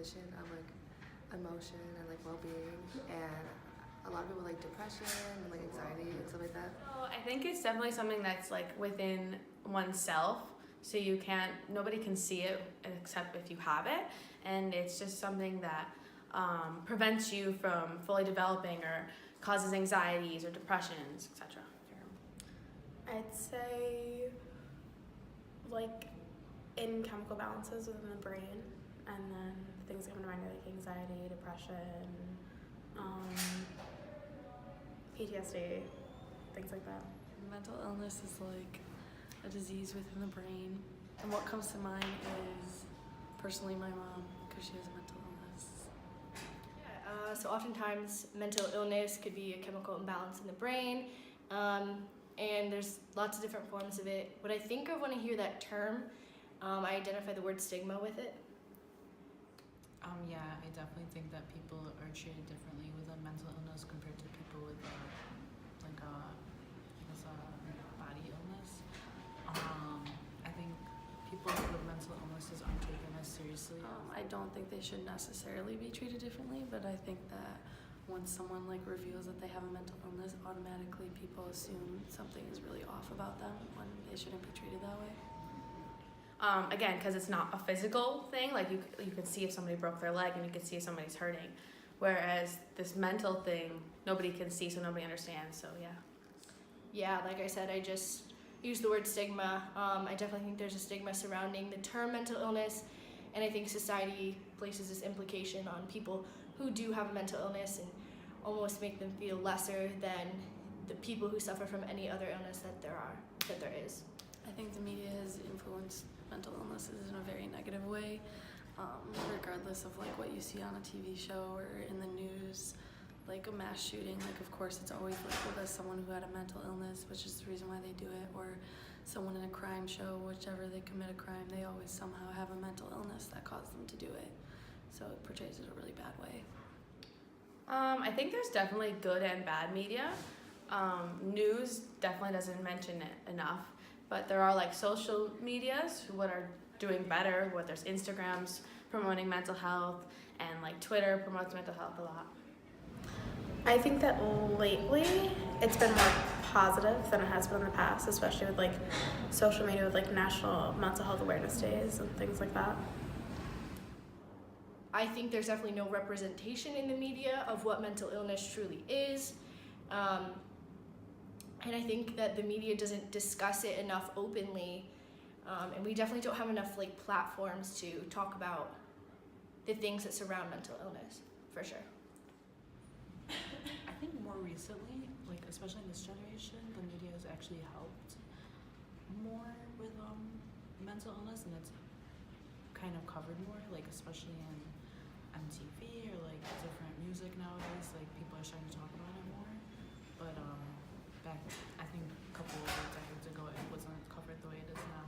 condition of like emotion and like well-being, and a lot of people like depression and like anxiety and stuff like that. Well, I think it's definitely something that's like within oneself, so nobody can see it except if you have it, and it's just something that prevents you from fully developing or causes anxieties or depressions, etc. I'd say like in chemical balances within the brain, and then things that come to mind are like anxiety, depression, PTSD, things like that. Mental illness is like a disease within the brain, and what comes to mind is personally my mom, because she has a mental illness. So oftentimes mental illness could be a chemical imbalance in the brain, and there's lots of different forms of it. What I think of when I hear that term, I identify the word stigma with it. Yeah, I definitely think that people are treated differently with a mental illness compared to people with a body illness. I think people with mental illnesses aren't taken as seriously. I don't think they should necessarily be treated differently, but I think that once someone like reveals that they have a mental illness, automatically people assume something is really off about them when they shouldn't be treated that way. Again, because it's not a physical thing, like you can see if somebody broke their leg and you can see if somebody's hurting, whereas this mental thing nobody can see, so nobody understands. So Yeah, like I said, I just use the word stigma. I definitely think there's a stigma surrounding the term mental illness, and I think society places this implication on people who do have a mental illness and almost make them feel lesser than the people who suffer from any other illness that there is. I think the media has influenced mental illnesses in a very negative way, regardless of like what you see on a TV show or in the news. Like a mass shooting, like of course it's always labeled as someone who had a mental illness, which is the reason why they do it, or someone in a crime show, whichever they commit a crime, they always somehow have a mental illness that caused them to do it. So it portrays it a really bad way. I think there's definitely good and bad media. News definitely doesn't mention it enough, but there are like social medias what are doing better. What there's Instagrams promoting mental health, and like Twitter promotes mental health a lot. I think that lately it's been more positive than it has been in the past, especially with like social media, with like National Mental Health Awareness Days and things like that. I think there's definitely no representation in the media of what mental illness truly is. And I think that the media doesn't discuss it enough openly. And we definitely don't have enough like platforms to talk about the things that surround mental illness, for sure. I think more recently, like especially in this generation, the media has actually helped more with mental illness, and it's kind of covered more, like especially in MTV or like different music nowadays. Like people are starting to talk about it more. But back, I think a couple of decades ago, it wasn't covered the way it is now.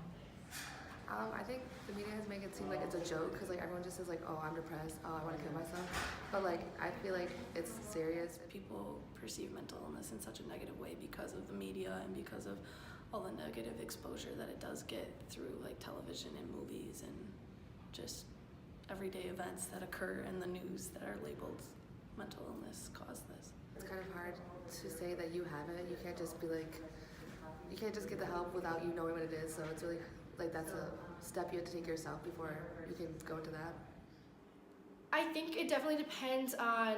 I think the media has made it seem like it's a joke, because like everyone just says like, oh, I'm depressed, oh, I want to kill myself, but like I feel like it's serious. People perceive mental illness in such a negative way because of the media and because of all the negative exposure that it does get through like television and movies and just everyday events that occur in the news that are labeled mental illness caused this. It's kind of hard to say that you have it. You can't just be like, you can't just get the help without you knowing what it is. So it's really like that's a step you have to take yourself before you can go into that. I think it definitely depends on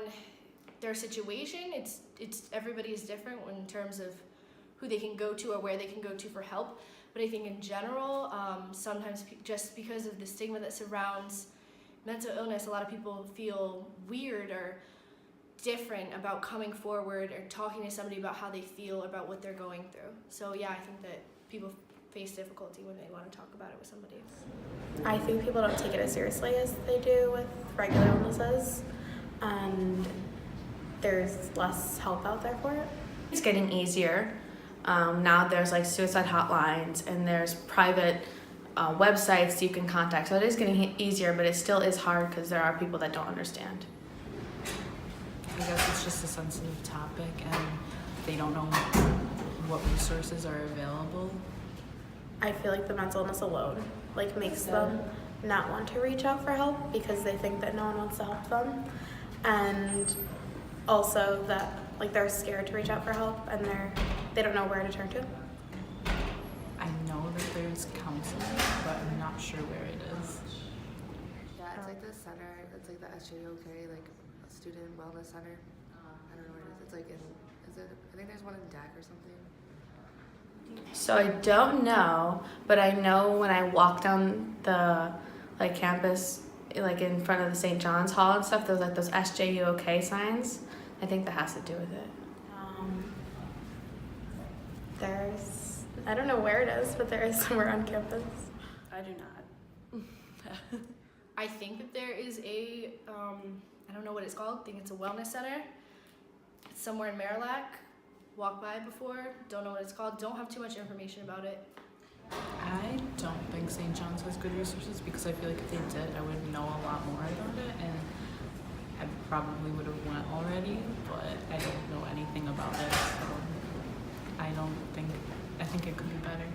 their situation. It's everybody is different in terms of who they can go to or where they can go to for help. But I think in general, sometimes just because of the stigma that surrounds mental illness, a lot of people feel weird or different about coming forward or talking to somebody about how they feel about what they're going through. So yeah, I think that people face difficulty when they want to talk about it with somebody. I think people don't take it as seriously as they do with regular illnesses, and there's less help out there for it. It's getting easier. Now there's like suicide hotlines, and there's private websites you can contact. So it is getting easier, but it still is hard because there are people that don't understand. I guess it's just a sensitive topic, and they don't know what resources are available. I feel like the mental illness alone like makes them not want to reach out for help because they think that no one wants to help them, and also that like they're scared to reach out for help and they don't know where to turn to. I know that there's counseling, but I'm not sure where it is. Yeah, it's like the center. It's like the SJOK, like Student Wellness Center. I don't know where it is. It's like is it? I think there's one in DAC or something. So I don't know, but I know when I walk down the like campus, like in front of the St. John's Hall and stuff, there's like those SJUOK signs. I think that has to do with it. There's, I don't know where it is, but there is somewhere on campus. I do not. I think that there is a, I don't know what it's called. I think it's a wellness center. It's somewhere in Marillac. Walked by before. Don't know what it's called. Don't have too much information about it. I don't think St. John's has good resources because I feel like if they did, I would know a lot more about it, and I probably would have went already, but I don't know anything about it, so I think it could be better.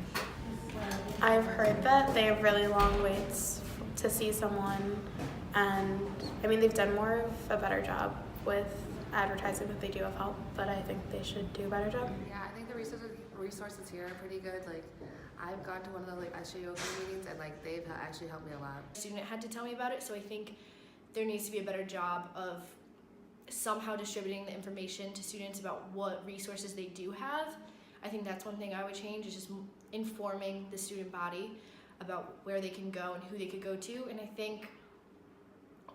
I've heard that they have really long waits to see someone, and I mean they've done more of a better job with advertising that they do have help, but I think they should do a better job. Yeah, I think the resources here are pretty good. Like, I've gone to one of the like SJOK meetings, and like they've actually helped me a lot. A student had to tell me about it, so I think there needs to be a better job of somehow distributing the information to students about what resources they do have. I think that's one thing I would change, is just informing the student body about where they can go and who they could go to. And I think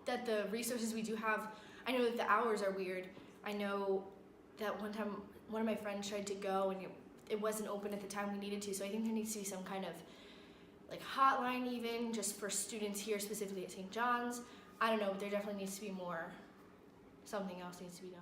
that the resources we do have, I know that the hours are weird. I know that one time one of my friends tried to go and it wasn't open at the time we needed to, so I think there needs to be some kind of like hotline even just for students here specifically at St. John's. I don't know, but there definitely needs to be more, something else needs to be done.